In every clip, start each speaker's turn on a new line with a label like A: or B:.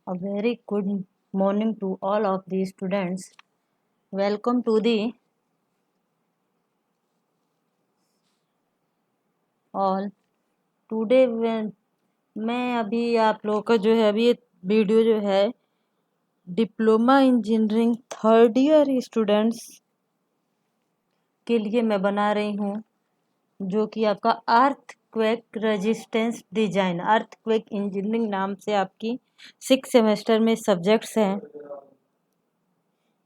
A: A very good morning to all of the students. Welcome to the all. Today मैं अभी आप लोगों का जो है अभी ये वीडियो जो है diploma engineering third year students के लिए मैं बना रही हूँ, जो कि आपका earthquake resistance design earthquake engineering नाम से आपकी 6 सेमेस्टर में सब्जेक्ट्स हैं।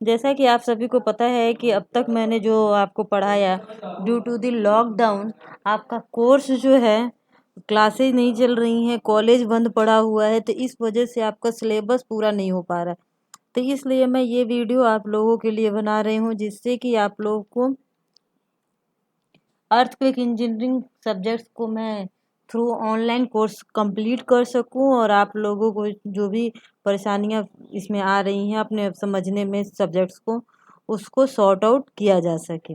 A: जैसा कि आप सभी को पता है कि अब तक मैंने जो आपको पढ़ाया, ड्यू टू द लॉकडाउन आपका कोर्स जो है क्लासेज नहीं चल रही हैं, कॉलेज बंद पड़ा हुआ है, तो इस वजह से आपका सिलेबस पूरा नहीं हो पा रहा है। तो इसलिए मैं ये वीडियो आप लोगों के लिए बना रही हूँ, जिससे कि आप लोगों को अर्थक्वेक इंजीनियरिंग सब्जेक्ट्स को मैं थ्रू ऑनलाइन कोर्स कंप्लीट कर सकूं और आप लोगों को जो भी परेशानियां इसमें आ रही हैं अपने समझने में सब्जेक्ट्स को, उसको सॉर्ट आउट किया जा सके।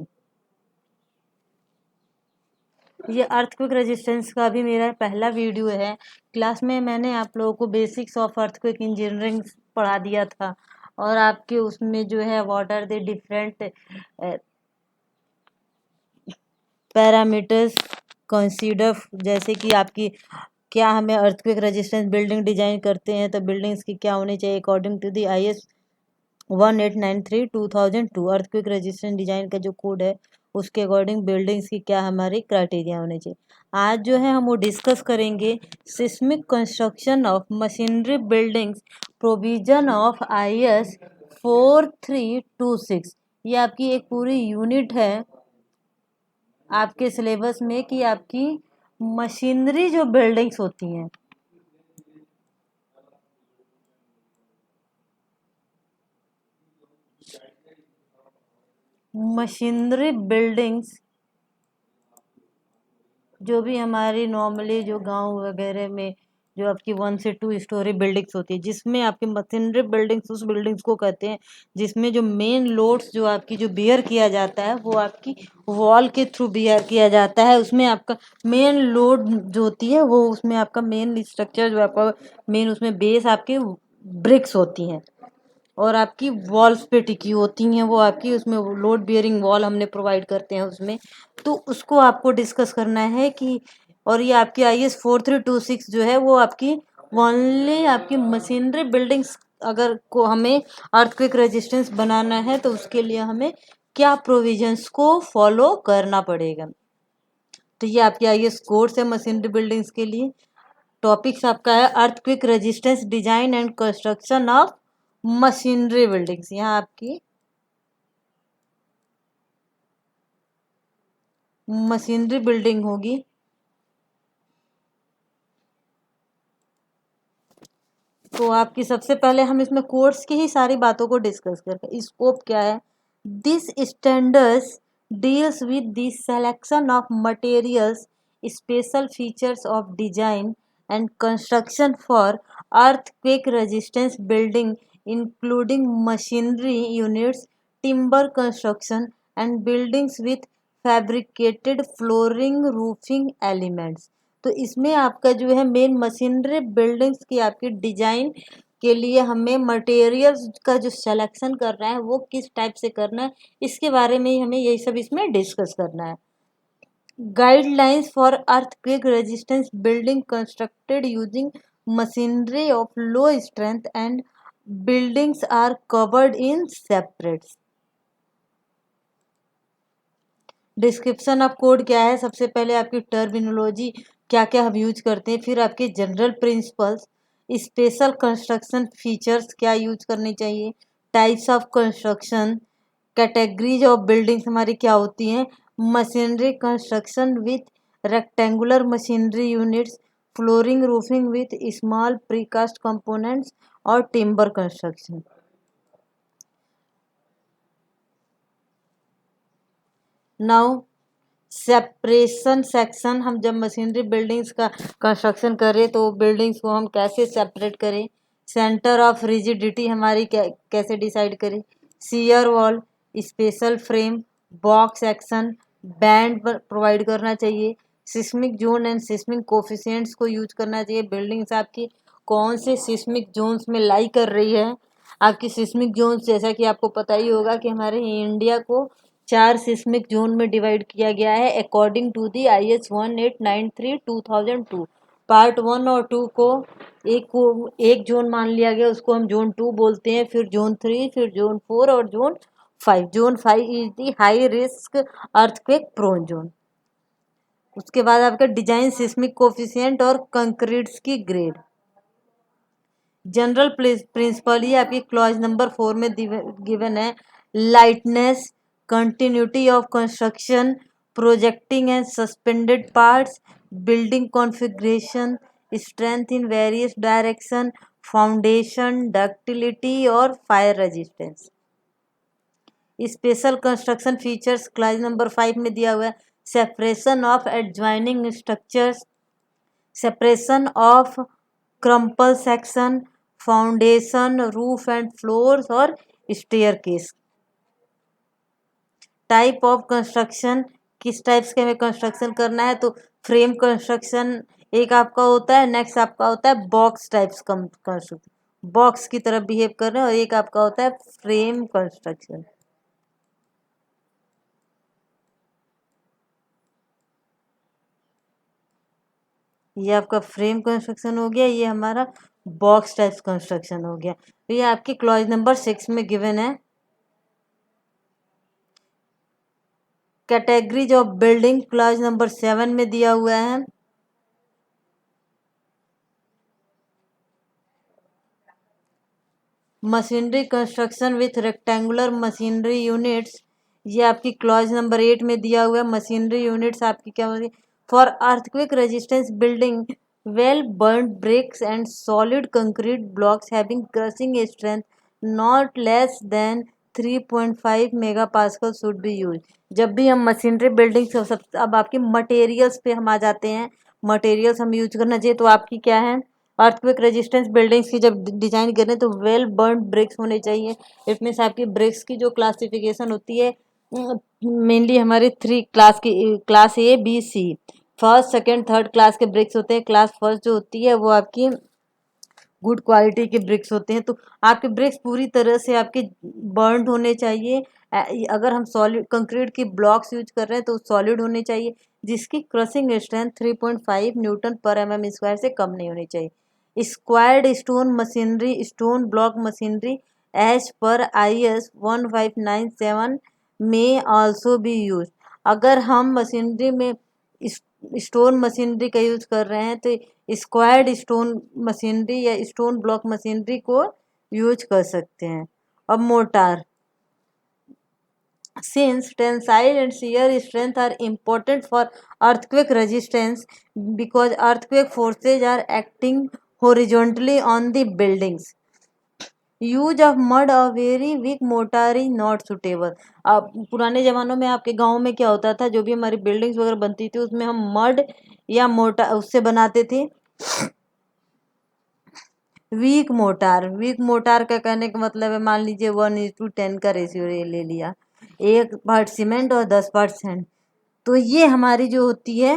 A: ये अर्थक्वेक रेजिस्टेंस का भी मेरा पहला वीडियो है। क्लास में मैंने आप लोगों को बेसिक्स ऑफ अर्थक्वेक इंजीनियरिंग पढ़ा दिया था, और आपके उसमें जो है what are the different parameters consider, जैसे कि आपकी क्या हमें अर्थक्वेक रेजिस्टेंस बिल्डिंग डिजाइन करते हैं तो बिल्डिंग्स की क्या होनी चाहिए according to the IS 1893/2002। Earthquake resistance design का जो कोड है उसके अकॉर्डिंग बिल्डिंग्स की क्या हमारी क्राइटेरिया होने चाहिए। आज जो है हम वो डिस्कस करेंगे seismic construction of machinery buildings, provision of IS 4326। ये आपकी एक पूरी यूनिट है आपके सिलेबस में कि आपकी मशीनरी जो बिल्डिंग्स होती हैं, मशीनरी बिल्डिंग्स जो भी हमारी नॉर्मली जो गांव वगैरह में जो आपकी 1 से 2 स्टोरी बिल्डिंग्स होती है, जिसमें आपकी मशीनरी बिल्डिंग्स उस बिल्डिंग्स को कहते हैं जिसमें जो मेन लोड्स जो आपकी जो बियर किया जाता है वो आपकी वॉल के थ्रू बियर किया जाता है। उसमें आपका मेन लोड जो होती है वो उसमें आपका मेन स्ट्रक्चर जो आपका मेन उसमें बेस आपके ब्रिक्स होती हैं और आपकी वॉल्स पे टिकी होती हैं, वो आपकी उसमें लोड बियरिंग वॉल हमने प्रोवाइड करते हैं उसमें। तो उसको आपको डिस्कस करना है कि, और ये आपकी IS 4326 जो है वो आपकी ओनली आपकी मशीनरी बिल्डिंग्स अगर को हमें अर्थक्वेक रेजिस्टेंस बनाना है तो उसके लिए हमें क्या प्रोविजंस को फॉलो करना पड़ेगा। तो ये आपकी IS कोर्स है मशीनरी बिल्डिंग्स के लिए। टॉपिक्स आपका है earthquake resistance design and construction of machinery buildings. यहाँ आपकी मशीनरी बिल्डिंग होगी। तो आपकी सबसे पहले हम इसमें कोर्स की ही सारी बातों को डिस्कस करते हैं। स्कोप क्या है? This standards deals with the selection of materials, special features of design and construction for earthquake resistance building, including machinery units, timber construction and buildings with fabricated flooring roofing elements. तो इसमें आपका जो है main machinery buildings की आपकी design के लिए हमें मटेरियल्स का जो सिलेक्शन करना है वो किस टाइप से करना है, इसके बारे में ही हमें यही सब इसमें डिस्कस करना है। Guidelines for earthquake resistance building constructed using masonry of low strength and buildings are covered in separate. Description of code क्या है? सबसे पहले आपकी टर्मिनोलॉजी क्या क्या हम यूज करते हैं, फिर आपके general principles, special construction features क्या यूज करने चाहिए, types of construction, categories of buildings हमारी क्या होती हैं, machinery construction with rectangular machinery units, flooring roofing with small precast components और timber construction. Now separation section, हम जब मशीनरी बिल्डिंग्स का कंस्ट्रक्शन करें तो बिल्डिंग्स को हम कैसे सेपरेट करें, सेंटर ऑफ रिजिडिटी हमारी कैसे डिसाइड करें, shear wall, special frame, box section, band provide करना चाहिए, seismic zone and seismic coefficients को यूज करना चाहिए। बिल्डिंग्स आपकी कौन से सिस्मिक जोन्स में लाई कर रही है। आपकी सिस्मिक जोन्स जैसा कि आपको पता ही होगा कि हमारे इंडिया को 4 सिस्मिक जोन में डिवाइड किया गया है according to the IS 1893/2002। Part 1 और 2 को एक जोन मान लिया गया, उसको हम जोन 2 बोलते हैं, फिर जोन 3, फिर जोन 4 और zone 5। Zone 5 is the high risk earthquake prone zone. उसके बाद आपका डिजाइन सिस्मिक कोफिशिएंट और कंक्रीट्स की ग्रेड। जनरल प्रिंसिपल ये आपकी क्लॉज नंबर 4 में गिवन है। Lightness, continuity of construction, projecting and suspended parts, building configuration, strength in various direction, foundation, ductility और fire resistance. Special construction features clause number 5 में दिया हुआ है। Separation of adjoining structures, separation of crumple section, foundation, roof and floors और staircase. Type of construction, किस types के में construction करना है, तो फ्रेम कंस्ट्रक्शन एक आपका होता है, नेक्स्ट आपका होता है बॉक्स टाइप्स कंस्ट्रक्शन, बॉक्स की तरफ बिहेव कर रहे हैं, और एक आपका होता है फ्रेम कंस्ट्रक्शन। ये आपका फ्रेम कंस्ट्रक्शन हो गया, ये हमारा बॉक्स टाइप्स कंस्ट्रक्शन हो गया। तो ये आपकी क्लॉज नंबर 6 में गिवन है। Categories of building clause number 7 में दिया हुआ है। Machinery construction with rectangular machinery units, ये आपकी क्लॉज नंबर 8 में दिया हुआ है। मशीनरी यूनिट्स आपकी क्या होगी, for earthquake resistance building well burned bricks and solid concrete blocks having crushing strength not less than 3.5 mega pascal should be use. जब भी हम मशीनरी बिल्डिंग से सब, अब आपकी मटेरियल्स पे हम आ जाते हैं। मटेरियल्स हम यूज करना चाहिए, तो आपकी क्या है, अर्थक्वेक रेजिस्टेंस बिल्डिंग्स की जब डिजाइन करें तो वेल बर्न ब्रिक्स होने चाहिए। इसमें से आपकी ब्रिक्स की जो क्लासिफिकेशन होती है मेनली हमारे 3 क्लास की, class A, B, C। First, second, third class के ब्रिक्स होते हैं। क्लास फर्स्ट जो होती है वो आपकी गुड क्वालिटी के ब्रिक्स होते हैं। तो आपके ब्रिक्स पूरी तरह से आपके बर्न्ड होने चाहिए। अगर हम सॉलिड कंक्रीट की ब्लॉक्स यूज कर रहे हैं तो सॉलिड होने चाहिए, जिसकी क्रशिंग स्ट्रेंथ 3.5 न्यूटन पर mm² से कम नहीं होनी चाहिए। Squared stone masonry, stone block masonry as per IS 1597 में आल्सो बी यूज। अगर हम मशीनरी में स्टोन मशीनरी का यूज कर रहे हैं तो स्क्वायर्ड स्टोन मशीनरी या स्टोन ब्लॉक मशीनरी को यूज कर सकते हैं। अब motor, since tensile and shear strength are important for earthquake resistance because earthquake forces are acting horizontally on the buildings, use of mud और very weak mortar is not suitable. अब पुराने ज़मानों में आपके गांव में क्या होता था, जो भी हमारी बिल्डिंग्स वगैरह बनती थी उसमें हम मड या मोटा उससे बनाते थे। वीक मोटार, वीक मोटार का कहने का मतलब है, मान लीजिए 1:10 का रेशियो ले लिया, 1 पार्ट सीमेंट और 10 पार्ट सैंड, तो ये हमारी जो होती है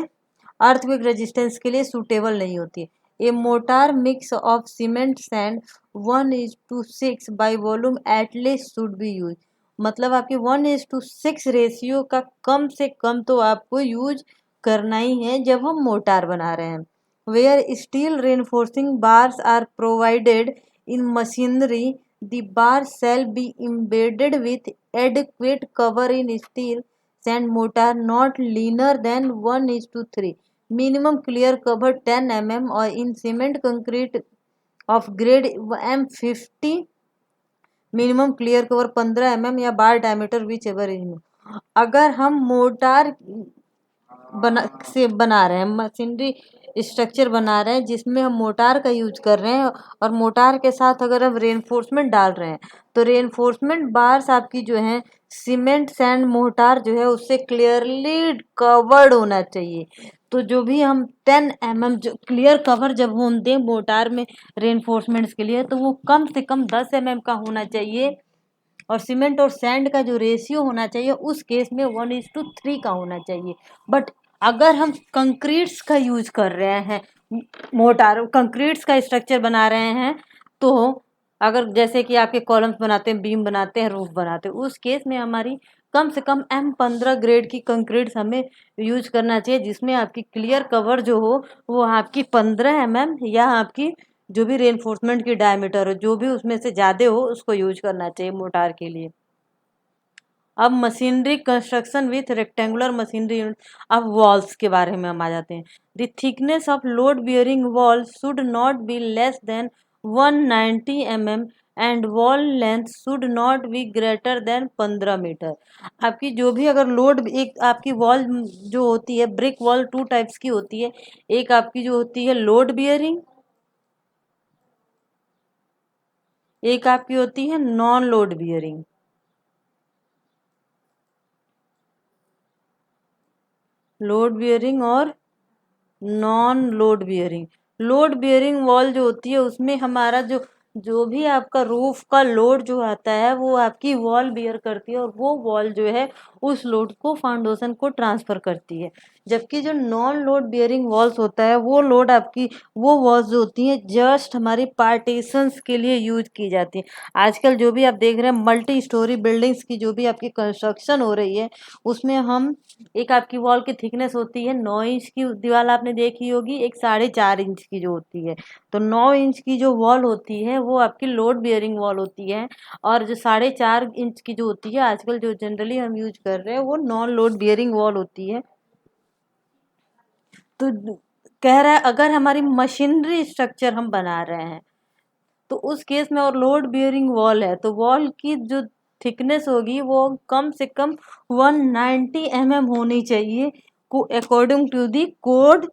A: अर्थक्वेक रेजिस्टेंस के लिए सूटेबल नहीं होती है। A mortar mix of cement sand 1:6 by volume at least should be use. मतलब आपकी 1:6 रेशियो का कम से कम तो आपको यूज करना ही है जब हम मोटार बना रहे हैं। Where steel reinforcing bars are provided in masonry, the bar shall be embedded with adequate cover in steel sand mortar not leaner than 1:3, minimum clear cover 10 mm, or in cement concrete of grade M50 minimum clear cover 15 mm या बार diameter which ever is. अगर हम motor बना रहे हैं, machinery structure बना रहे हैं जिसमें हम मोटार का यूज कर रहे हैं, और मोटार के साथ अगर हम रेनफोर्समेंट डाल रहे हैं तो रेनफोर्समेंट बार्स आपकी जो है सीमेंट सैंड मोटार जो है उससे क्लियरली कवर्ड होना चाहिए। तो जो भी हम 10 mm जो क्लियर कवर जब हम दें मोटार में रेनफोर्समेंट्स के लिए, तो वो कम से कम 10 mm का होना चाहिए, और सीमेंट और सैंड का जो रेशियो होना चाहिए उस केस में 1:3 का होना चाहिए। बट अगर हम कंक्रीट्स का यूज कर रहे हैं मोटार कंक्रीट्स का स्ट्रक्चर बना रहे हैं, तो अगर जैसे कि आपके कॉलम्स बनाते हैं, बीम बनाते हैं, रूफ बनाते हैं, उस केस में हमारी कम से कम M15 ग्रेड की कंक्रीट्स हमें यूज करना चाहिए, जिसमें आपकी क्लियर कवर जो हो वो आपकी 15 mm या आपकी जो भी रेनफोर्समेंट की डायमीटर हो, जो भी उसमें से ज़्यादा हो, उसको यूज करना चाहिए मोटार के लिए। अब masonry construction with rectangular masonry unit. अब वॉल्स के बारे में हम आ जाते हैं। The thickness of load bearing wall should not be less than 190 mm and wall length should not be greater than 15 meter. आपकी जो भी अगर लोड, एक आपकी वॉल जो होती है ब्रिक वॉल, टू टाइप्स की होती है। एक आपकी जो होती है लोड बियरिंग, एक आपकी होती है non load bearing. Load bearing और non load bearing. Load bearing wall जो होती है उसमें हमारा जो जो भी आपका रूफ का लोड जो आता है वो आपकी वॉल बियर करती है, और वो वॉल जो है उस लोड को फाउंडेशन को ट्रांसफर करती है। जबकि जो नॉन लोड बियरिंग वॉल्स होता है वो लोड आपकी, वो वॉल्स जो होती हैं जस्ट हमारी पार्टीशंस के लिए यूज की जाती है। आजकल जो भी आप देख रहे हैं मल्टी स्टोरी बिल्डिंग्स की जो भी आपकी कंस्ट्रक्शन हो रही है, उसमें हम, एक आपकी वॉल की थिकनेस होती है 9 इंच की दीवार आपने देखी होगी, एक 4.5 इंच की जो होती है। तो 9 इंच की जो वॉल होती है वो आपकी लोड बियरिंग वॉल होती है, और जो 4.5 इंच की जो होती है आजकल जो जनरली हम यूज कर रहे हैं वो नॉन लोड बियरिंग वॉल होती है। तो कह रहा है अगर हमारी मशीनरी स्ट्रक्चर हम बना रहे हैं तो उस केस में, और लोड बियरिंग वॉल है, तो वॉल की जो थिकनेस होगी वो कम से कम 190 mm होनी चाहिए, को according to the code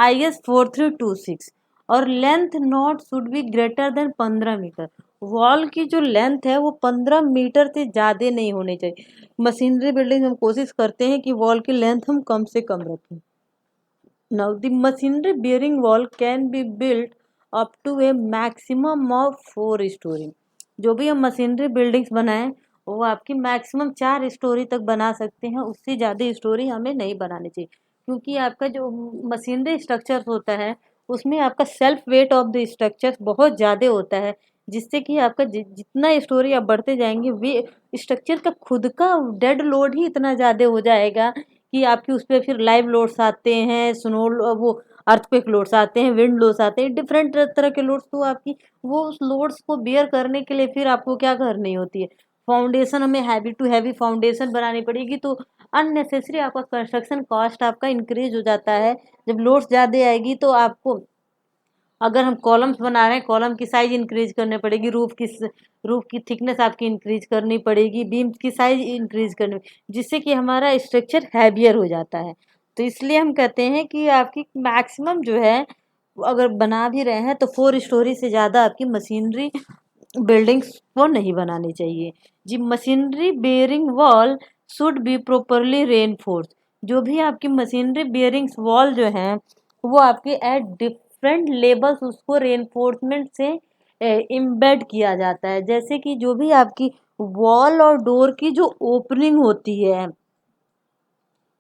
A: IS 4326। और length not should be greater than 15 meter. Wall की जो लेंथ है वो 15 मीटर से ज़्यादा नहीं होनी चाहिए। मशीनरी बिल्डिंग हम कोशिश करते हैं कि वॉल की लेंथ हम कम से कम रखें। Now, the machinery bearing wall can be built up to a maximum of 4 story। जो भी हम मशीनरी बिल्डिंग्स बनाएं वो आपकी मैक्सिमम 4 स्टोरी तक बना सकते हैं, उससे ज़्यादा स्टोरी हमें नहीं बनानी चाहिए, क्योंकि आपका जो मशीनरी स्ट्रक्चर होता है उसमें आपका self weight of the structure बहुत ज़्यादा होता है, जिससे कि आपका जितना स्टोरी आप बढ़ते जाएंगे वे स्ट्रक्चर का खुद का डेड लोड ही इतना ज़्यादा हो जाएगा कि आपकी उस पे फिर लाइव लोड्स आते हैं, स्नो, वो अर्थक्वेक लोड्स आते हैं, विंड लोड्स आते हैं, डिफरेंट तरह के लोड्स। तो आपकी वो उस लोड्स को बेयर करने के लिए फिर आपको क्या करनी होती है, फाउंडेशन, हमें हैवी टू हैवी फाउंडेशन बनानी पड़ेगी। तो अननेसेसरी आपका कंस्ट्रक्शन कॉस्ट आपका इंक्रीज हो जाता है। जब लोड्स ज़्यादा आएगी तो आपको, अगर हम कॉलम्स बना रहे हैं, कॉलम की साइज इंक्रीज करनी पड़ेगी, रूफ की थिकनेस आपकी इंक्रीज करनी पड़ेगी, बीम की साइज इंक्रीज करनी, जिससे कि हमारा स्ट्रक्चर हैवियर हो जाता है। तो इसलिए हम कहते हैं कि आपकी मैक्सिमम जो है, अगर बना भी रहे हैं तो 4 स्टोरी से ज़्यादा आपकी मशीनरी बिल्डिंग्स को नहीं बनानी चाहिए जी। Machinery bearing wall should be properly reinforce. जो भी आपकी मशीनरी बेयरिंग्स वॉल जो हैं वो आपके एट डिफरेंट लेवल्स उसको रेनफोर्समेंट से इम्बेड किया जाता है। जैसे कि जो भी आपकी वॉल और डोर की जो ओपनिंग होती है,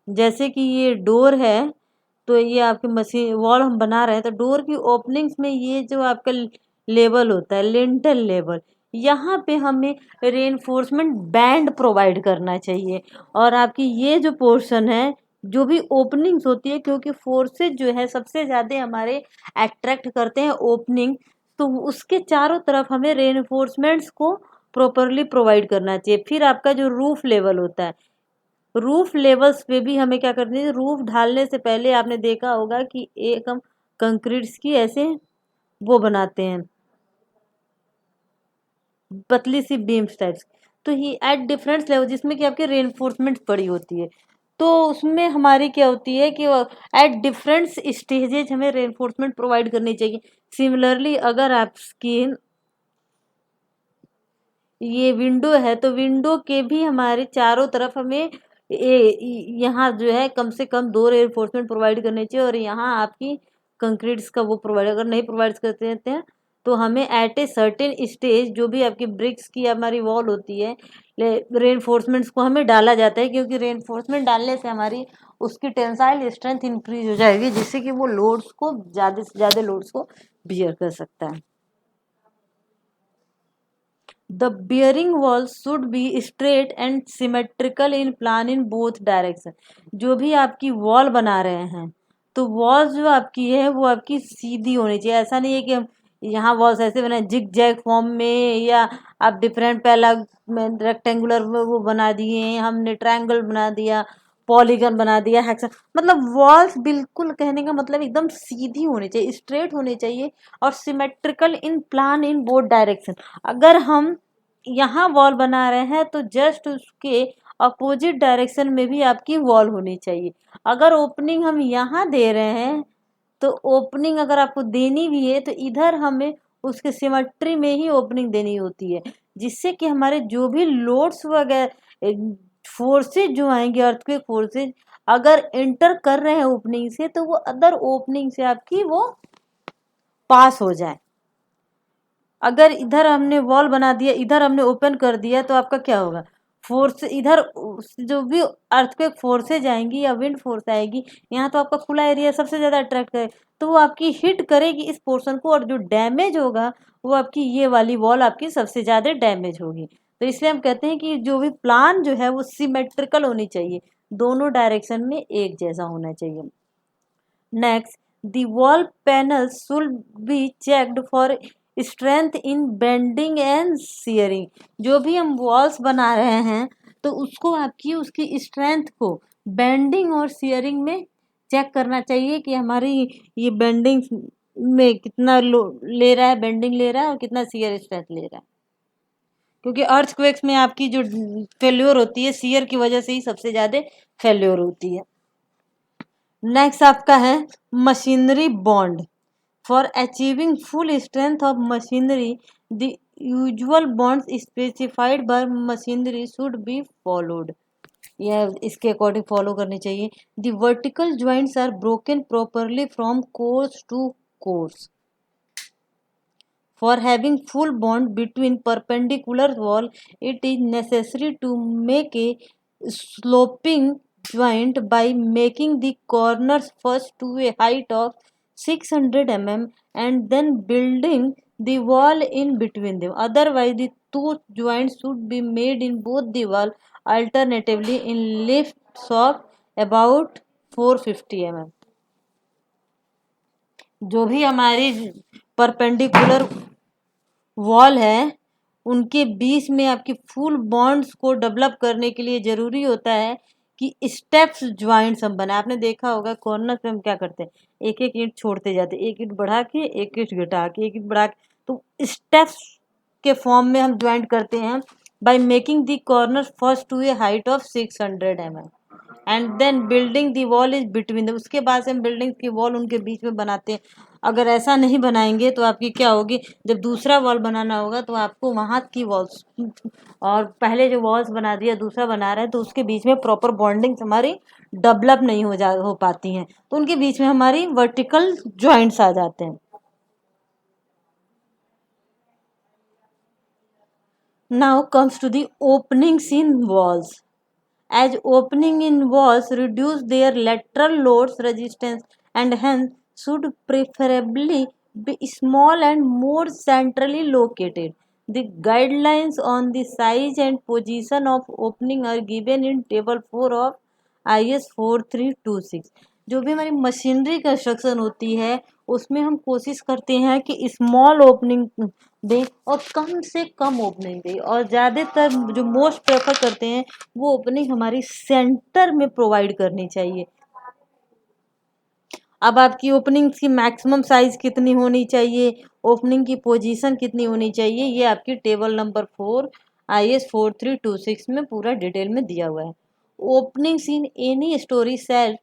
A: जैसे कि ये डोर है, तो ये आपकी मशीन वॉल हम बना रहे हैं तो डोर की ओपनिंग्स में ये जो आपका लेवल होता है, लिंटल लेवल, यहाँ पे हमें रेनफोर्समेंट बैंड प्रोवाइड करना चाहिए। और आपकी ये जो पोर्शन है, जो भी ओपनिंग्स होती है, क्योंकि फोर्सेज जो है सबसे ज़्यादा हमारे अट्रैक्ट करते हैं ओपनिंग, तो उसके चारों तरफ हमें रेनफोर्समेंट्स को प्रॉपरली प्रोवाइड करना चाहिए। फिर आपका जो रूफ लेवल होता है, रूफ लेवल्स पे भी हमें क्या करनी है, रूफ ढालने से पहले आपने देखा होगा कि एक हम कंक्रीट्स की ऐसे वो बनाते हैं, पतली सी बीम्स टाइप्स। तो ही एट डिफरेंट लेवल, जिसमें कि आपके रेनफोर्समेंट पड़ी होती है, तो उसमें हमारी क्या होती है कि एट डिफरेंट स्टेजेज हमें रेनफोर्समेंट प्रोवाइड करनी चाहिए। सिमिलरली अगर आपकी ये विंडो है तो विंडो के भी हमारे चारों तरफ हमें यहाँ जो है कम से कम 2 रेनफोर्समेंट प्रोवाइड करने चाहिए, और यहाँ आपकी कंक्रीट्स का वो प्रोवाइड, अगर नहीं प्रोवाइड करते रहते हैं तो हमें एट ए सर्टेन स्टेज जो भी आपकी ब्रिक्स की हमारी वॉल होती है, रेनफोर्समेंट्स को हमें डाला जाता है, क्योंकि रेनफोर्समेंट डालने से हमारी उसकी टेंसाइल स्ट्रेंथ इंक्रीज हो जाएगी, जिससे कि वो लोड्स को ज़्यादा से ज़्यादा लोड्स को बियर कर सकता है। The bearing wall should be straight and symmetrical in plan in both direction. जो भी आपकी वॉल बना रहे हैं तो वॉल जो आपकी है वो आपकी सीधी होनी चाहिए। ऐसा नहीं है कि हम यहाँ वॉल्स ऐसे बनाए जिग जैग फॉर्म में, या आप डिफरेंट पहला रेक्टेंगुलर में वो बना दिए, हमने ट्रायंगल बना दिया, पॉलीगन बना दिया, हेक्सा। मतलब वॉल्स बिल्कुल, कहने का मतलब एकदम सीधी होनी चाहिए, स्ट्रेट होनी चाहिए और symmetrical in plan in both direction. अगर हम यहाँ वॉल बना रहे हैं तो जस्ट उसके अपोजिट डायरेक्शन में भी आपकी वॉल होनी चाहिए। अगर ओपनिंग हम यहाँ दे रहे हैं तो ओपनिंग अगर आपको देनी भी है तो इधर हमें उसके सिमेट्री में ही ओपनिंग देनी होती है, जिससे कि हमारे जो भी लोड्स वगैरह फोर्सेज जो आएंगे, अर्थक्वेक फोर्सेज अगर एंटर कर रहे हैं ओपनिंग से, तो वो अदर ओपनिंग से आपकी वो पास हो जाए। अगर इधर हमने वॉल बना दिया, इधर हमने ओपन कर दिया, तो आपका क्या होगा, फोर्स इधर जो भी अर्थक्वेक फोर्सेज आएंगी या विंड फोर्स आएगी, यहाँ तो आपका खुला एरिया सबसे ज़्यादा अट्रैक्ट करे, तो वो आपकी हिट करेगी इस पोर्शन को, और जो डैमेज होगा वो आपकी ये वाली वॉल आपकी सबसे ज़्यादा डैमेज होगी। तो इसलिए हम कहते हैं कि जो भी प्लान जो है वो सिमेट्रिकल होनी चाहिए, दोनों डायरेक्शन में एक जैसा होना चाहिए। Next, the wall panels should be checked for strength in bending and shearing। जो भी हम वॉल्स बना रहे हैं तो उसको आपकी उसकी स्ट्रेंथ को बेंडिंग और शेयरिंग में चेक करना चाहिए कि हमारी ये बेंडिंग में कितना ले रहा है, बेंडिंग ले रहा है, और कितना शेयर स्ट्रेंथ ले रहा है। क्योंकि अर्थक्वेक्स में आपकी जो फेल्योर होती है शेयर की वजह से ही सबसे ज़्यादा फेल्योर होती है। नेक्स्ट आपका है masonry bond. For achieving full strength of masonry the usual bonds specified by masonry should be followed. यह इसके अकॉर्डिंग फॉलो करनी चाहिए। The vertical joints are broken properly from course to course. For having full bond between perpendicular wall, it is necessary to make a sloping joint by making the corners first to a height of 600 mm and then building the wall in between them. Otherwise, the two joints should be made in both the wall alternatively in lifts of about 450 mm. जो भी हमारी perpendicular wall है उनके बीच में आपकी full bonds को develop करने के लिए ज़रूरी होता है कि स्टेप्स ज्वाइंट्स हम बनाए। आपने देखा होगा कॉर्नर पे हम क्या करते हैं, एक एक ईंट छोड़ते जाते, एक ईंट बढ़ा के, एक ईंट घटा के, एक ईंट बढ़ा के, तो स्टेप्स के फॉर्म में हम ज्वाइंट करते हैं by making the corner first to a height of 600 mm and then building the wall is between them. उसके बाद से हम बिल्डिंग की वॉल उनके बीच में बनाते हैं। अगर ऐसा नहीं बनाएंगे तो आपकी क्या होगी, जब दूसरा वॉल बनाना होगा तो आपको वहाँ की वॉल्स और पहले जो वॉल्स बना दिया दूसरा बना रहे हैं तो उसके बीच में प्रॉपर बॉन्डिंग हमारी डेवलप नहीं हो पाती हैं, तो उनके बीच में हमारी वर्टिकल जॉइंट्स आ जाते हैं। Now comes to the openings in walls. As opening in walls reduce their lateral loads resistance and hence should preferably be small and more centrally located. The guidelines on the size and position of opening are given in table 4 of IS 4326। जो भी हमारी machinery construction होती है उसमें हम कोशिश करते हैं कि स्मॉल ओपनिंग दें और कम से कम ओपनिंग दें, और ज़्यादातर जो मोस्ट प्रेफर करते हैं वो ओपनिंग हमारी सेंटर में प्रोवाइड करनी चाहिए। अब आपकी ओपनिंग की मैक्सिमम साइज कितनी होनी चाहिए, ओपनिंग की पोजीशन कितनी होनी चाहिए, ये आपकी टेबल नंबर 4 IS 4326 में पूरा डिटेल में दिया हुआ है। Openings in any story shall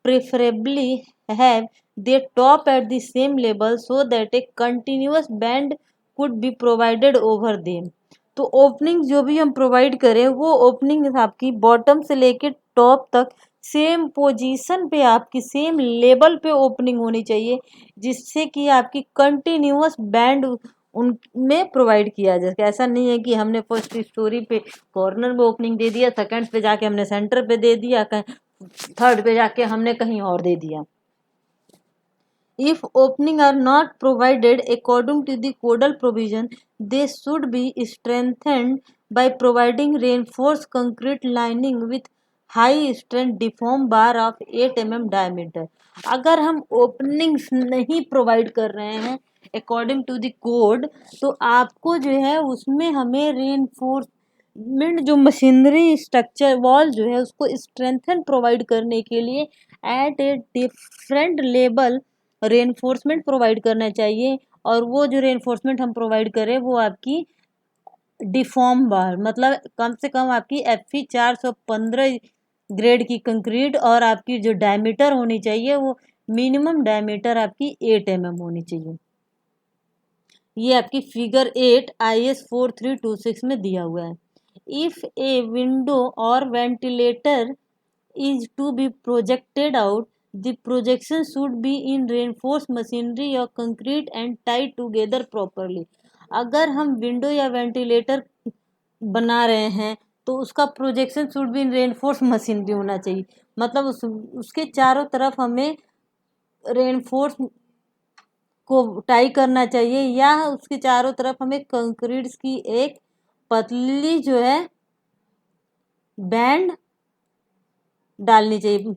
A: preferably have their top at the same level so that a continuous band could be provided over them। तो ओपनिंग जो भी हम प्रोवाइड करें वो ओपनिंग आपकी बॉटम से लेके टॉप तक सेम पोजीशन पे आपकी सेम लेवल पे ओपनिंग होनी चाहिए, जिससे कि आपकी कंटिन्यूअस बैंड उनमें प्रोवाइड किया जा सके। ऐसा नहीं है कि हमने फर्स्ट स्टोरी पे कॉर्नर में ओपनिंग दे दिया, सेकंड पे जाके हमने सेंटर पे दे दिया, थर्ड पे जाके हमने कहीं और दे दिया। If opening are not provided according to the codal provision, they should be strengthened by providing reinforced concrete lining with high strength deform bar of 8 mm diameter। अगर हम ओपनिंग्स नहीं प्रोवाइड कर रहे हैं अकॉर्डिंग टू द कोड, तो आपको जो है उसमें हमें रेनफोर्समेंट जो मशीनरी स्ट्रक्चर वॉल जो है उसको स्ट्रेंथन प्रोवाइड करने के लिए at a different level reinforcement provide करना चाहिए। और वो जो रेनफोर्समेंट हम प्रोवाइड करें वो आपकी डिफॉर्म बार, मतलब कम से कम आपकी FE 415 ग्रेड की कंक्रीट, और आपकी जो डायमीटर होनी चाहिए वो मिनिमम डायमीटर आपकी 8 mm होनी चाहिए। ये आपकी फिगर 8 IS 4326 में दिया हुआ है। इफ ए विंडो और ventilator is to be projected out, the projection should be in reinforced machinery or concrete and tied together properly। अगर हम विंडो या वेंटिलेटर बना रहे हैं तो उसका projection should be in reinforce machinery होना चाहिए, मतलब उसके चारों तरफ हमें रेनफोर्स को टाई करना चाहिए, या उसके चारों तरफ हमें कंक्रीट की एक पतली जो है बैंड डालनी चाहिए,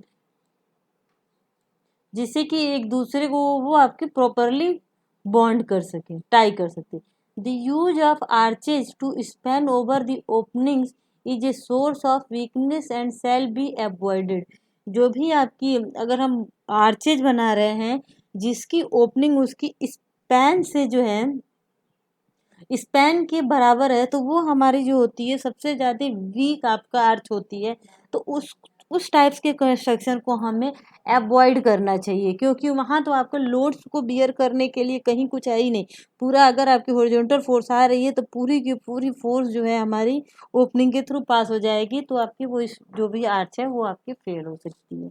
A: जिससे कि एक दूसरे को वो आपके प्रॉपरली बॉन्ड कर सके, टाई कर सके। The use of arches to span over the openings is a source of weakness and shall be avoided. जो भी आपकी अगर हम आर्चेज बना रहे हैं जिसकी ओपनिंग उसकी स्पैन से जो है स्पैन के बराबर है, तो वो हमारी जो होती है सबसे ज़्यादा वीक आपका आर्च होती है, तो उस टाइप्स के कंस्ट्रक्शन को हमें अवॉइड करना चाहिए, क्योंकि वहाँ तो आपको लोड्स को बियर करने के लिए कहीं कुछ है ही नहीं। पूरा अगर आपकी हॉरिजॉन्टल फोर्स आ रही है तो पूरी की पूरी फोर्स जो है हमारी ओपनिंग के थ्रू पास हो जाएगी, तो आपकी वो जो भी आर्च है वो आपकी फेल हो सकती है।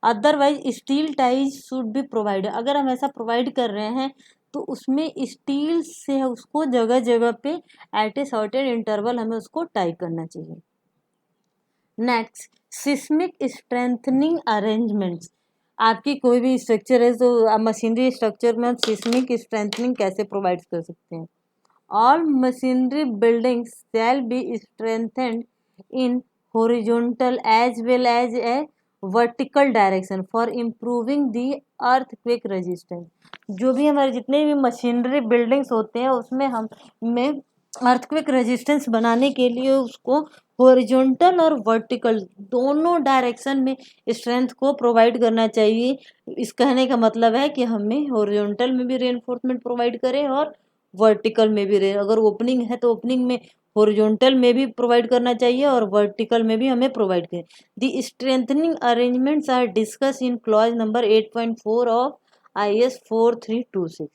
A: Otherwise steel ties should be provided. अगर हम ऐसा प्रोवाइड कर रहे हैं तो उसमें स्टील से उसको जगह जगह पे एट ए सर्टेन इंटरवल हमें उसको टाई करना चाहिए। Next, seismic strengthening arrangements. आपकी कोई भी स्ट्रक्चर है तो मशीनरी स्ट्रक्चर में हम सिस्मिक स्ट्रेंथनिंग कैसे प्रोवाइड कर सकते हैं। All masonry buildings shall be strengthened in horizontal as well as a vertical direction for improving the earthquake resistance. जो भी हमारे जितने भी मशीनरी बिल्डिंग्स होते हैं उसमें हमें अर्थक्वेक रेजिस्टेंस बनाने के लिए उसको हॉरिजॉन्टल और वर्टिकल दोनों डायरेक्शन में स्ट्रेंथ को प्रोवाइड करना चाहिए। इस कहने का मतलब है कि हमें हॉरिजॉन्टल में भी रेनफोर्समेंट प्रोवाइड करें और वर्टिकल में भी अगर ओपनिंग है तो ओपनिंग में हॉरिजॉन्टल में भी प्रोवाइड करना चाहिए और वर्टिकल में भी हमें प्रोवाइड करें। The strengthening arrangements are discuss in clause number 8.4 of IS 4326।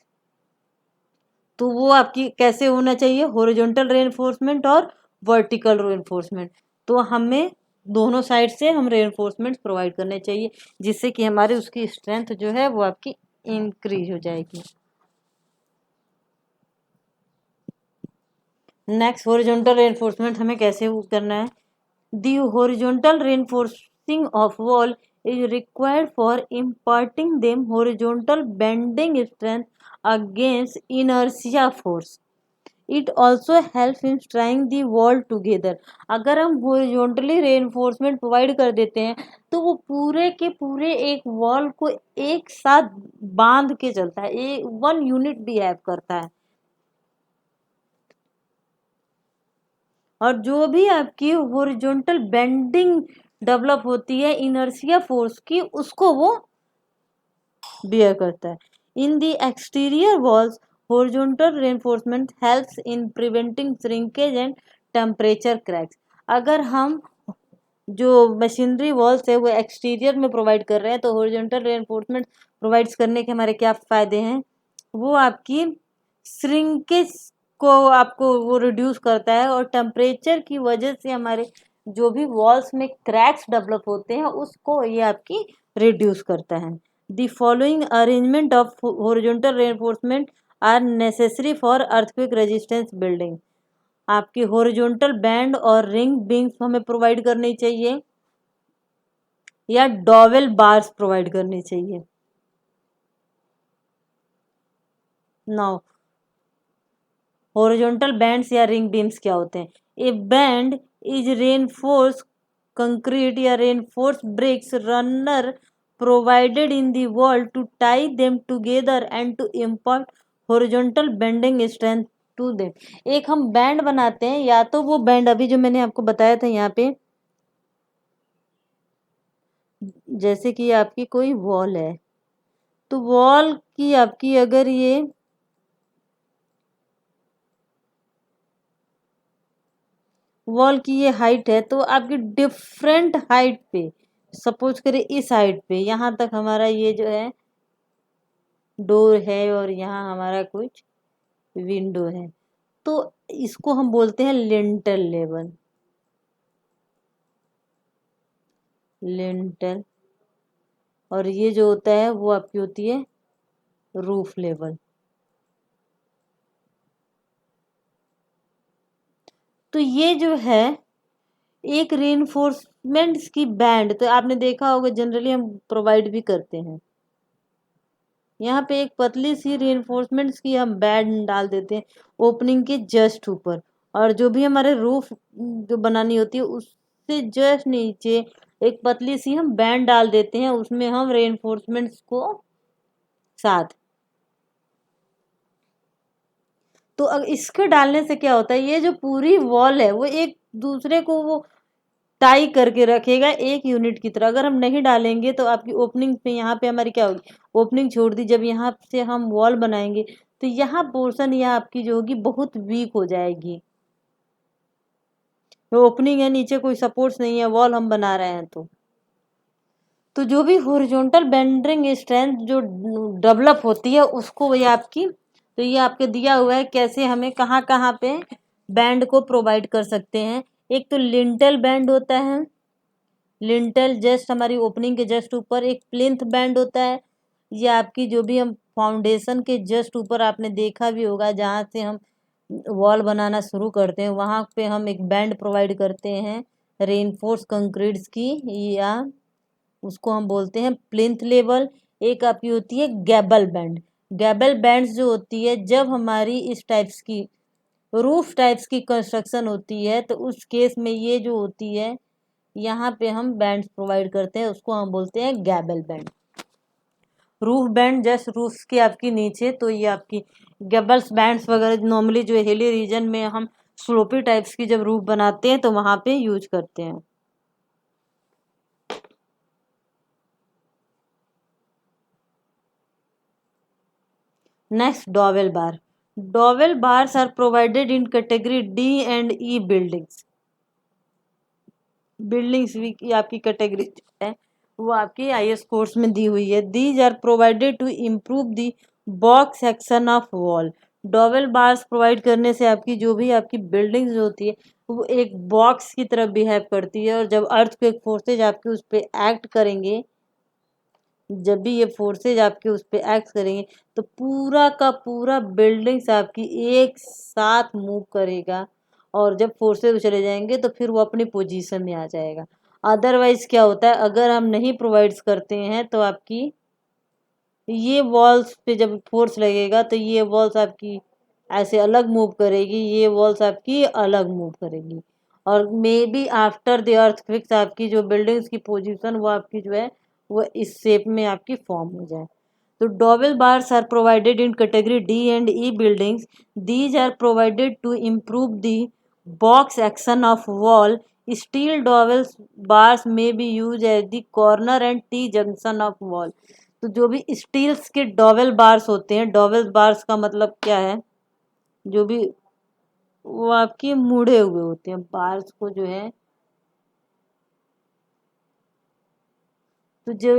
A: तो वो आपकी कैसे होना चाहिए, हॉरिजॉन्टल रेनफोर्समेंट और वर्टिकल रेनफोर्समेंट। तो हमें दोनों साइड से हम रेनफोर्समेंट प्रोवाइड करने चाहिए, जिससे कि हमारी उसकी स्ट्रेंथ जो है वो आपकी इंक्रीज हो जाएगी। नेक्स्ट, हॉरिजॉन्टल रेनफोर्समेंट हमें कैसे करना है। दी horizontal reinforcing of wall is required for imparting them horizontal bending strength against inertia force. It also helps in tying the wall together। अगर हम horizontally reinforcement प्रोवाइड कर देते हैं तो वो पूरे के पूरे एक वॉल को एक साथ बांध के चलता है, एक वन यूनिट बिहेव करता है। और जो भी आपकी हॉरिजॉन्टल बेंडिंग डेवलप होती है इनर्शिया फोर्स की, उसको वो बियर करता है। In the exterior walls horizontal reinforcement helps in preventing shrinkage and temperature cracks. अगर हम जो मशीनरी वॉल्स है वो एक्सटीरियर में प्रोवाइड कर रहे हैं तो हॉरिजॉन्टल रेनफोर्समेंट प्रोवाइड करने के हमारे क्या फ़ायदे हैं, वो आपकी श्रिंकेज को आपको वो रिड्यूस करता है और टेम्परेचर की वजह से हमारे जो भी वॉल्स में क्रैक्स डेवलप होते हैं उसको ये आपकी रिड्यूस करता है। The following arrangement of horizontal reinforcement are necessary for earthquake resistance building. आपकी हॉरिजॉन्टल बैंड और रिंग बीम्स हमें प्रोवाइड करनी चाहिए। या डॉवेल बार्स प्रोवाइड करनी चाहिए। नाउ हॉरिजॉन्टल बैंड्स या रिंग बीम्स क्या होते हैं? A band is reinforce concrete या reinforce bricks runner provided in the wall to tie them together and to impart horizontal bending strength to them. एक हम band बनाते हैं, या तो वो बैंड अभी जो मैंने आपको बताया था यहाँ पे, जैसे कि आपकी कोई वॉल है, तो वॉल की आपकी अगर ये वॉल की ये हाइट है, तो आपकी डिफरेंट हाइट पे, सपोज करें इस हाइट पे यहाँ तक हमारा ये जो है डोर है और यहाँ हमारा कुछ विंडो है, तो इसको हम बोलते हैं लिंटल लेवल। लिंटल। और ये जो होता है वो आपकी होती है रूफ लेवल। तो ये जो है एक रेनफोर्समेंट्स की बैंड, तो आपने देखा होगा जनरली हम प्रोवाइड भी करते हैं। यहाँ पे एक पतली सी रेनफोर्समेंट्स की हम बैंड डाल देते हैं ओपनिंग के जस्ट ऊपर, और जो भी हमारे रूफ जो बनानी होती है उससे जस्ट नीचे एक पतली सी हम बैंड डाल देते हैं, उसमें हम रेनफोर्समेंट्स को साथ। तो अब इसके डालने से क्या होता है, ये जो पूरी वॉल है वो एक दूसरे को वो टाई करके रखेगा एक यूनिट की तरह। अगर हम नहीं डालेंगे तो आपकी ओपनिंग पे यहाँ पे हमारी क्या होगी, ओपनिंग छोड़ दी, जब यहाँ से हम वॉल बनाएंगे तो यहाँ पोर्शन यहाँ आपकी जो होगी बहुत वीक हो जाएगी। तो ओपनिंग है, नीचे कोई सपोर्ट्स नहीं है, वॉल हम बना रहे हैं, तो जो भी हॉरिजॉन्टल बेंडिंग स्ट्रेंथ जो डेवलप होती है उसको ये आपकी, तो ये आपके दिया हुआ है कैसे हमें कहाँ कहाँ पे बैंड को प्रोवाइड कर सकते हैं। एक तो लिंटल बैंड होता है, लिंटल जस्ट हमारी ओपनिंग के जस्ट ऊपर। एक प्लिंथ बैंड होता है, ये आपकी जो भी हम फाउंडेशन के जस्ट ऊपर, आपने देखा भी होगा जहाँ से हम वॉल बनाना शुरू करते हैं वहाँ पे हम एक बैंड प्रोवाइड करते हैं रेनफोर्स कंक्रीट्स की, या उसको हम बोलते हैं प्लिंथ लेवल। एक आपकी होती है गैबल बैंड। गैबल बैंड्स जो होती है जब हमारी इस टाइप्स की रूफ टाइप्स की कंस्ट्रक्शन होती है, तो उस केस में ये जो होती है यहाँ पे हम बैंड्स प्रोवाइड करते हैं, उसको हम बोलते हैं gable band. Roof band just roof की आपकी नीचे, तो ये आपकी गैबल्स बैंड्स वगैरह नॉर्मली जो हिली रीजन में हम स्लोपी टाइप्स की जब रूफ बनाते हैं तो वहाँ पे यूज करते हैं। Next dowel bar. Dowel bars are provided in category D and E buildings. Buildings की आपकी कैटेगरी है वो आपकी आईएस कोर्स में दी हुई है। These are provided to improve the box section of wall. Dowel bars provide करने से आपकी जो भी आपकी बिल्डिंग्स होती है वो एक बॉक्स की तरह बिहेव करती है, और जब अर्थक्वेक फोर्सेज आपके उस पर एक्ट करेंगे, जब भी ये फोर्सेज आपके उस पर एक्ट करेंगे तो पूरा का पूरा बिल्डिंग्स आपकी एक साथ मूव करेगा, और जब फोर्सेज चले जाएंगे तो फिर वो अपनी पोजीशन में आ जाएगा। अदरवाइज क्या होता है, अगर हम नहीं प्रोवाइड्स करते हैं तो आपकी ये वॉल्स पे जब फोर्स लगेगा तो ये वॉल्स आपकी ऐसे अलग मूव करेगी, ये वॉल्स आपकी अलग मूव करेगी, और may be after the earthquakes आपकी जो बिल्डिंग्स की पोजीशन वो आपकी जो है वो इस शेप में आपकी फॉर्म हो जाए। तो dowel bars are provided in category D and E buildings. These are provided to improve the box action of wall. Steel dowel bars may be use at the corner and T junction of wall. तो जो भी steels के dowel bars होते हैं, dowel bars का मतलब क्या है, जो भी वो आपके मुड़े हुए होते हैं बार्स को जो है, तो जो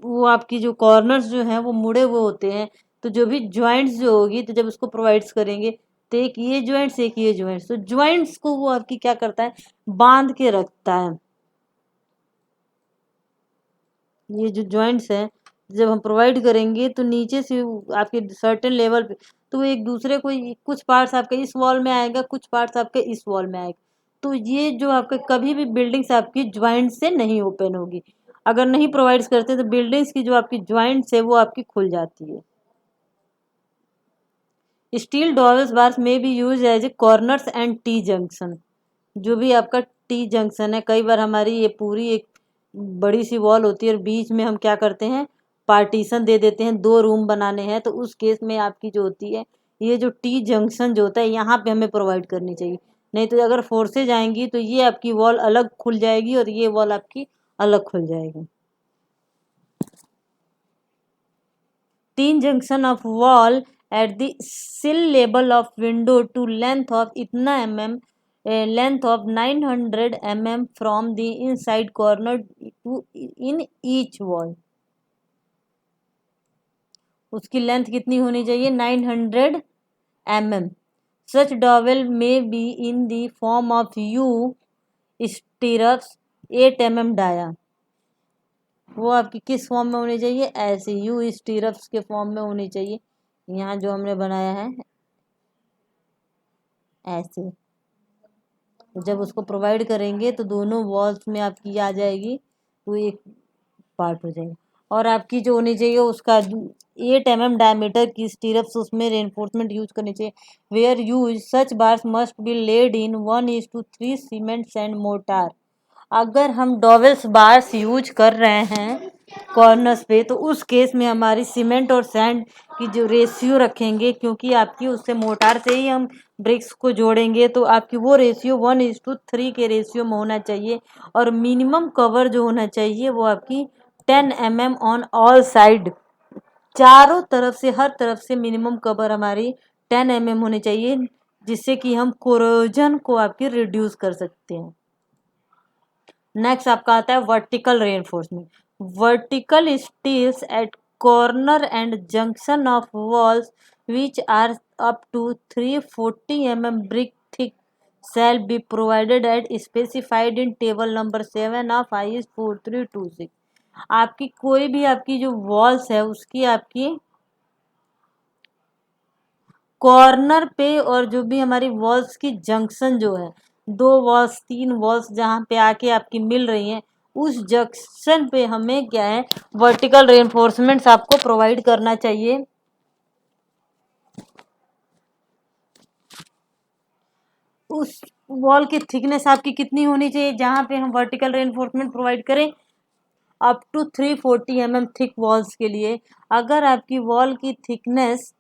A: वो आपकी जो कॉर्नर्स जो हैं वो मुड़े हुए होते हैं, तो जो भी ज्वाइंट्स जो होगी तो जब उसको प्रोवाइड्स करेंगे तो एक ये ज्वाइंट्स एक ये ज्वाइंट्स, तो ज्वाइंट्स को वो आपकी क्या करता है, बांध के रखता है। ये जो जॉइंट्स हैं जब हम प्रोवाइड करेंगे तो नीचे से आपके सर्टेन लेवल पे, तो वो एक दूसरे को, कुछ पार्ट्स आपके इस वॉल में आएगा, कुछ पार्ट्स आपके इस वॉल में आएगा, तो ये जो आपके कभी भी बिल्डिंग्स आपकी ज्वाइंट से नहीं ओपन होगी, अगर नहीं प्रोवाइड करते तो बिल्डिंग्स की जो आपकी ज्वाइंट्स है वो आपकी खुल जाती है। Steel dowels bars may be use as a corners and T junction. जो भी आपका टी जंक्शन है, कई बार हमारी ये पूरी एक बड़ी सी वॉल होती है और बीच में हम क्या करते हैं, पार्टीशन दे देते हैं, 2 रूम बनाने हैं, तो उस केस में आपकी जो होती है ये जो टी जंक्शन जो होता है यहाँ पे हमें प्रोवाइड करनी चाहिए। नहीं तो अगर फोर्सेज आएंगी तो ये आपकी वॉल अलग खुल जाएगी और ये वॉल आपकी अलग खुल जाएगी। T junction of wall at the sill level of window to length of इतना length of 900 mm from the inside corner to in each wall। उसकी लेंथ कितनी होनी चाहिए, 900 mm। such dowel may be in the form of U stirrups 8 mm dia। वो आपकी किस form में होनी चाहिए, ऐसे यू स्टीरप्स के फॉर्म में होनी चाहिए। यहाँ जो हमने बनाया है ऐसे, तो जब उसको प्रोवाइड करेंगे तो दोनों वॉल्स में आपकी आ जाएगी, तो एक पार्ट हो जाएगा। और आपकी जो होनी चाहिए उसका 8 mm डायमीटर की स्टीरप्स उसमें रेनफोर्समेंट यूज करनी चाहिए। Where use such bars must be laid in 1:3 cement sand mortar. अगर हम डॉवेल्स बार्स यूज कर रहे हैं कॉर्नर्स पे तो उस केस में हमारी सीमेंट और सैंड की जो रेशियो रखेंगे, क्योंकि आपकी उससे मोटार से ही हम ब्रिक्स को जोड़ेंगे, तो आपकी वो रेशियो 1:3 के रेशियो में होना चाहिए। और मिनिमम कवर जो होना चाहिए वो आपकी 10 mm ऑन ऑल साइड, चारों तरफ से, हर तरफ से मिनिमम कवर हमारी 10 mm होनी चाहिए, जिससे कि हम कोरोजन को आपकी रिड्यूस कर सकते हैं। नेक्स्ट आपका आता है vertical reinforcement. Vertical steels at corner and junction of walls which are up to 340 mm brick thick shall be provided at specified in table number 7 of IS 4326। आपकी कोई भी आपकी जो वॉल्स है उसकी आपकी कॉर्नर पे और जो भी हमारी वॉल्स की जंक्शन जो है, 2 वॉल्स 3 वॉल्स जहाँ पे आके आपकी मिल रही हैं, उस जंक्शन पे हमें क्या है, वर्टिकल रेनफोर्समेंट्स आपको प्रोवाइड करना चाहिए। उस वॉल की थिकनेस आपकी कितनी होनी चाहिए जहाँ पे हम वर्टिकल रेनफोर्समेंट प्रोवाइड करें, up to 340 mm thick walls के लिए। अगर आपकी वॉल की थिकनेस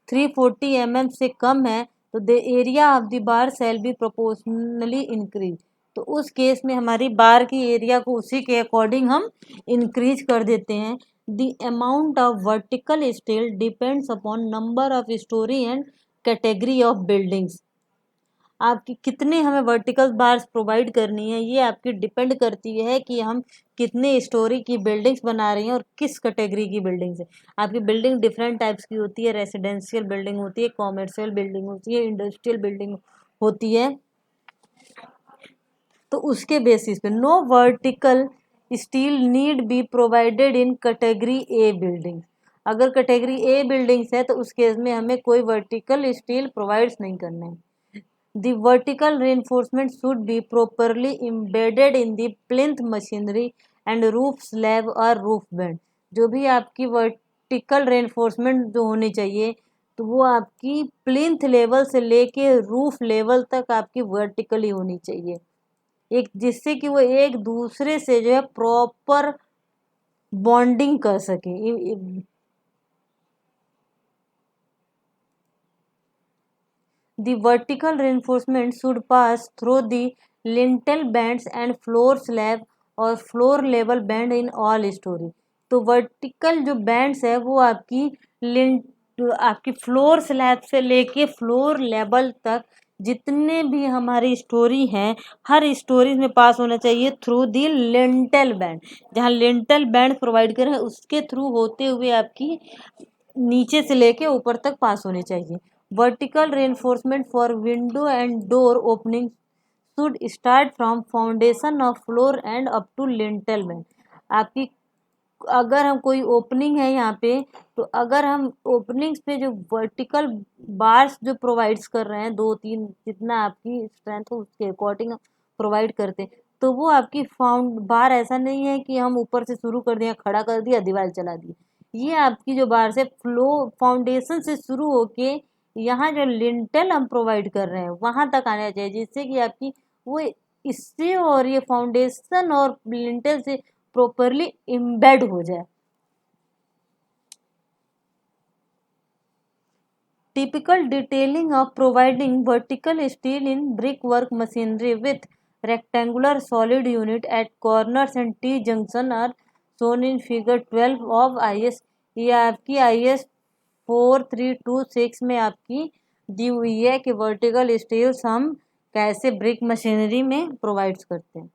A: 340 mm से कम है तो the area of the bar shall be proportionally increase. तो उस केस में हमारी बार की एरिया को उसी के अकॉर्डिंग हम इंक्रीज कर देते हैं। The amount of vertical steel depends upon number of story and category of buildings. आपकी कितने हमें वर्टिकल बार्स प्रोवाइड करनी है ये आपकी डिपेंड करती है कि हम कितने स्टोरी की बिल्डिंग्स बना रही हैं और किस कैटेगरी की बिल्डिंग्स है। आपकी बिल्डिंग डिफरेंट टाइप्स की होती है, रेसिडेंशियल बिल्डिंग होती है, कॉमर्शियल बिल्डिंग होती है, इंडस्ट्रियल बिल्डिंग होती है। तो उसके बेसिस पे no vertical steel need be provided in category A building. अगर कैटेगरी ए बिल्डिंग्स है तो उस केस में हमें कोई वर्टिकल स्टील प्रोवाइड्स नहीं करना है। The vertical reinforcement should be properly embedded in the plinth machinery and roof slab or roof band। जो भी आपकी वर्टिकल रेनफोर्समेंट जो होनी चाहिए तो वो आपकी प्लिंथ लेवल से लेके रूफ लेवल तक आपकी वर्टिकली होनी चाहिए, एक जिससे कि वो एक दूसरे से जो है प्रॉपर बॉन्डिंग कर सके। The vertical reinforcement should pass through the lintel bands and floor slab और floor level band in all story। तो वर्टिकल जो बैंड्स है वो आपकी आपकी फ्लोर स्लैब से लेके फ्लोर लेवल तक जितने भी हमारी स्टोरी हैं हर स्टोरीज में पास होना चाहिए थ्रू दी लिंटेल बैंड। जहाँ लिंटेल बैंड प्रोवाइड करें उसके थ्रू होते हुए आपकी नीचे से लेके ऊपर तक पास होने चाहिए। Vertical reinforcement for window and door opening should start from foundation of floor and up to lintel band. आपकी अगर हम कोई ओपनिंग है यहाँ पे तो अगर हम ओपनिंग्स पे जो वर्टिकल बार्स जो प्रोवाइड्स कर रहे हैं 2-3 जितना आपकी स्ट्रेंथ हो उसके अकॉर्डिंग प्रोवाइड करते हैं, तो वो आपकी फाउंड बार ऐसा नहीं है कि हम ऊपर से शुरू कर दिया, खड़ा कर दिया, दीवार चला दी। ये आपकी जो बार से फ्लो फाउंडेशन से शुरू होके यहाँ जो लिंटल हम प्रोवाइड कर रहे हैं वहां तक आना चाहिए, जिससे कि आपकी वो इससे और ये फाउंडेशन और लिंटल से प्रॉपरली इम्बेड हो जाए। Typical detailing of providing vertical steel in brickwork machinery with rectangular solid unit at corners and T-junction are shown in figure 12 of IS। ये आपकी IS 4326 में आपकी दी हुई है कि वर्टिकल स्टील्स हम कैसे ब्रिक मशीनरी में प्रोवाइड करते हैं।